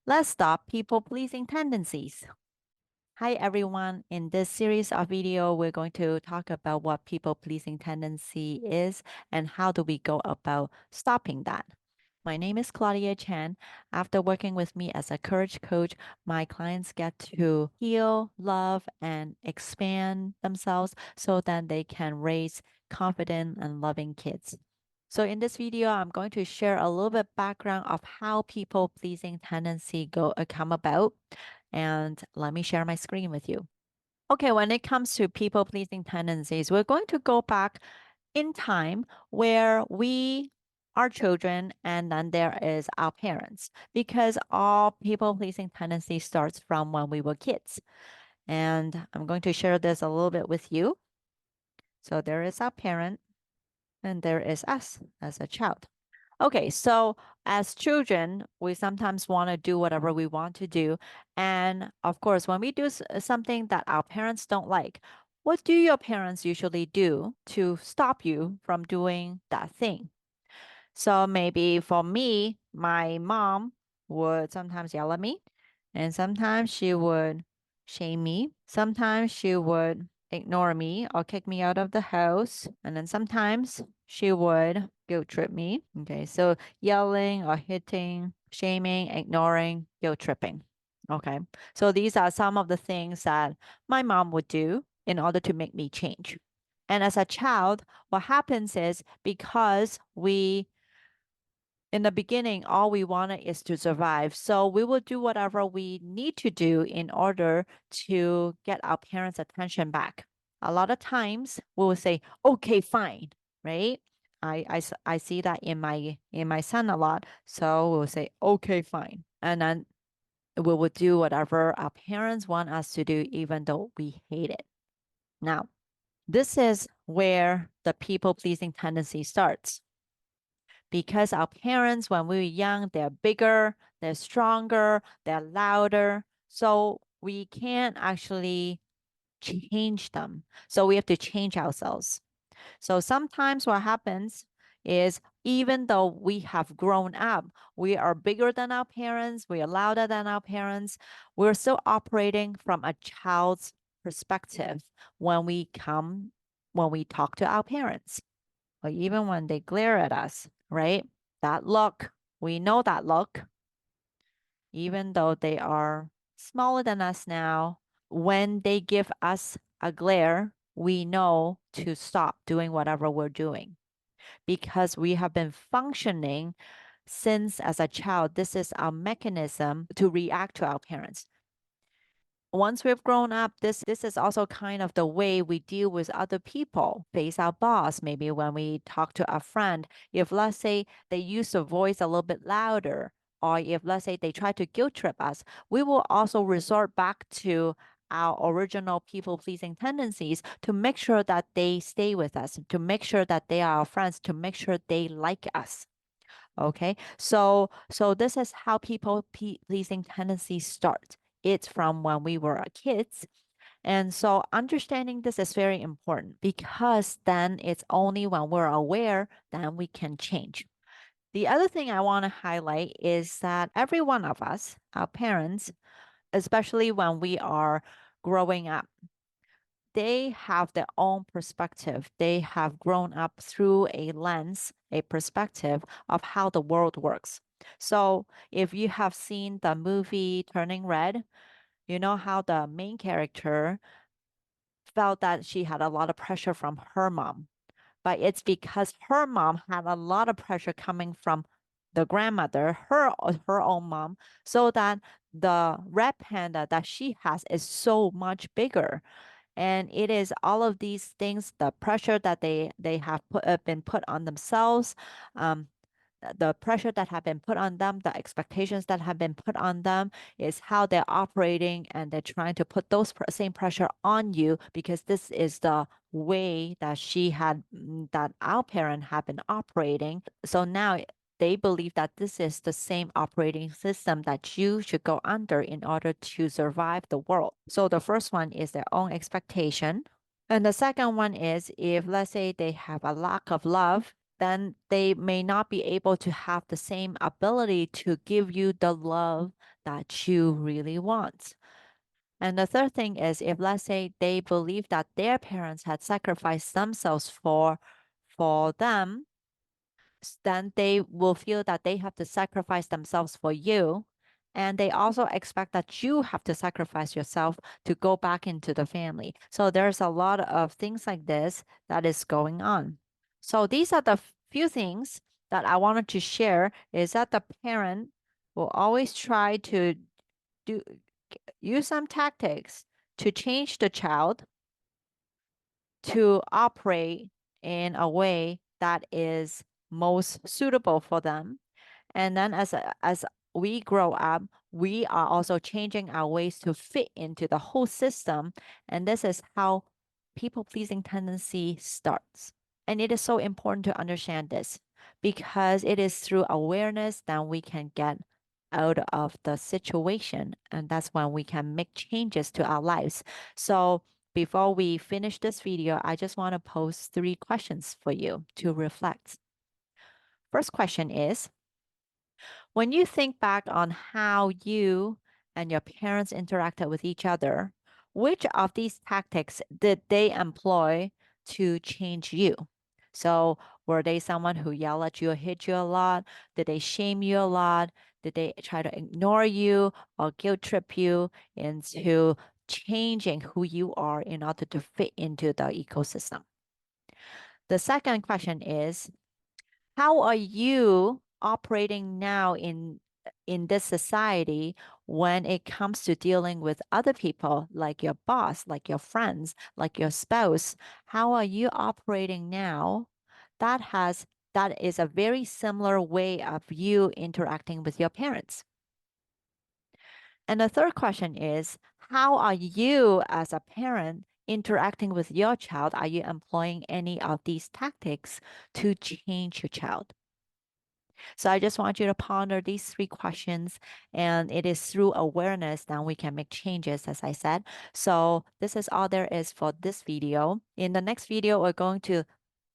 Let's stop people-pleasing tendencies. Hi everyone. In this series of video, we're going to talk about what people-pleasing tendency is and how do we go about stopping that. My name is Claudia Chan. After working with me as a courage coach, my clients get to heal, love, and expand themselves so that they can raise confident and loving kids. So in this video, I'm going to share a little bit background of how people-pleasing tendency come about. And let me share my screen with you. Okay, when it comes to people-pleasing tendencies, we're going to go back in time where we are children and then there is our parents because all people-pleasing tendency starts from when we were kids. And I'm going to share this a little bit with you. So there is our parent and there is us as a child. Okay, so as children, we sometimes want to do whatever we want to do. And of course, when we do something that our parents don't like, what do your parents usually do to stop you from doing that thing? So maybe for me, my mom would sometimes yell at me, and sometimes she would shame me. Sometimes she would ignore me or kick me out of the house. And then sometimes she would guilt trip me. Okay, so yelling or hitting, shaming, ignoring, guilt tripping. Okay, so these are some of the things that my mom would do in order to make me change. And as a child, what happens is because in the beginning, all we wanted is to survive. So we will do whatever we need to do in order to get our parents' attention back. A lot of times we will say, okay, fine, right? I see that in my son a lot. So we'll say, okay, fine. And then we will do whatever our parents want us to do, even though we hate it. Now, this is where the people pleasing tendency starts because our parents, when we were young, they're bigger, they're stronger, they're louder. So we can't actually change them. So we have to change ourselves. So sometimes what happens is even though we have grown up, we are bigger than our parents, we are louder than our parents, we're still operating from a child's perspective when we talk to our parents or even when they glare at us, right? That look, we know that look, even though they are smaller than us now, when they give us a glare, we know to stop doing whatever we're doing because we have been functioning since as a child. This is our mechanism to react to our parents. Once we've grown up, this is also kind of the way we deal with other people, face our boss, maybe when we talk to a friend. If let's say they use the voice a little bit louder, or if let's say they try to guilt trip us, we will also resort back to our original people pleasing tendencies to make sure that they stay with us, to make sure that they are our friends, to make sure they like us. Okay, so this is how people pleasing tendencies start. It's from when we were kids. And so understanding this is very important because then it's only when we're aware that we can change. The other thing I want to highlight is that every one of us, our parents, especially when we are growing up, they have their own perspective. They have grown up through a lens, a perspective of how the world works. So if you have seen the movie Turning Red, you know how the main character felt that she had a lot of pressure from her mom, but it's because her mom had a lot of pressure coming from the grandmother, her own mom, so that the red panda that she has is so much bigger. And it is all of these things, the pressure that they have been put on themselves, um, the pressure that have been put on them, the expectations that have been put on them is how they're operating, and they're trying to put those same pressure on you because this is the way that that our parent have been operating. So now they believe that this is the same operating system that you should go under in order to survive the world. So the first one is their own expectation. And the second one is if, let's say, they have a lack of love, then they may not be able to have the same ability to give you the love that you really want. And the third thing is, if let's say they believe that their parents had sacrificed themselves for them, then they will feel that they have to sacrifice themselves for you. And they also expect that you have to sacrifice yourself to go back into the family. So there's a lot of things like this that is going on. So these are the few things that I wanted to share is that the parent will always try to do use some tactics to change the child to operate in a way that is most suitable for them. And then as we grow up, we are also changing our ways to fit into the whole system. And this is how people pleasing tendency starts. And it is so important to understand this because it is through awareness that we can get out of the situation. And that's when we can make changes to our lives. So before we finish this video, I just want to pose 3 questions for you to reflect. First question is, when you think back on how you and your parents interacted with each other, which of these tactics did they employ to change you? So, were they someone who yelled at you or hit you a lot? Did they shame you a lot? Did they try to ignore you or guilt trip you into changing who you are in order to fit into the ecosystem? The second question is, how are you operating now in this society when it comes to dealing with other people like your boss, like your friends, like your spouse? How are you operating now? That is a very similar way of you interacting with your parents. And the third question is, how are you as a parent interacting with your child? Are you employing any of these tactics to change your child? So I just want you to ponder these 3 questions, and it is through awareness that we can make changes, as I said. So this is all there is for this video. In the next video, we're going to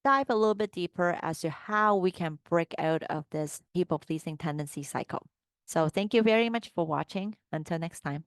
dive a little bit deeper as to how we can break out of this people pleasing tendency cycle. So thank you very much for watching. Until next time.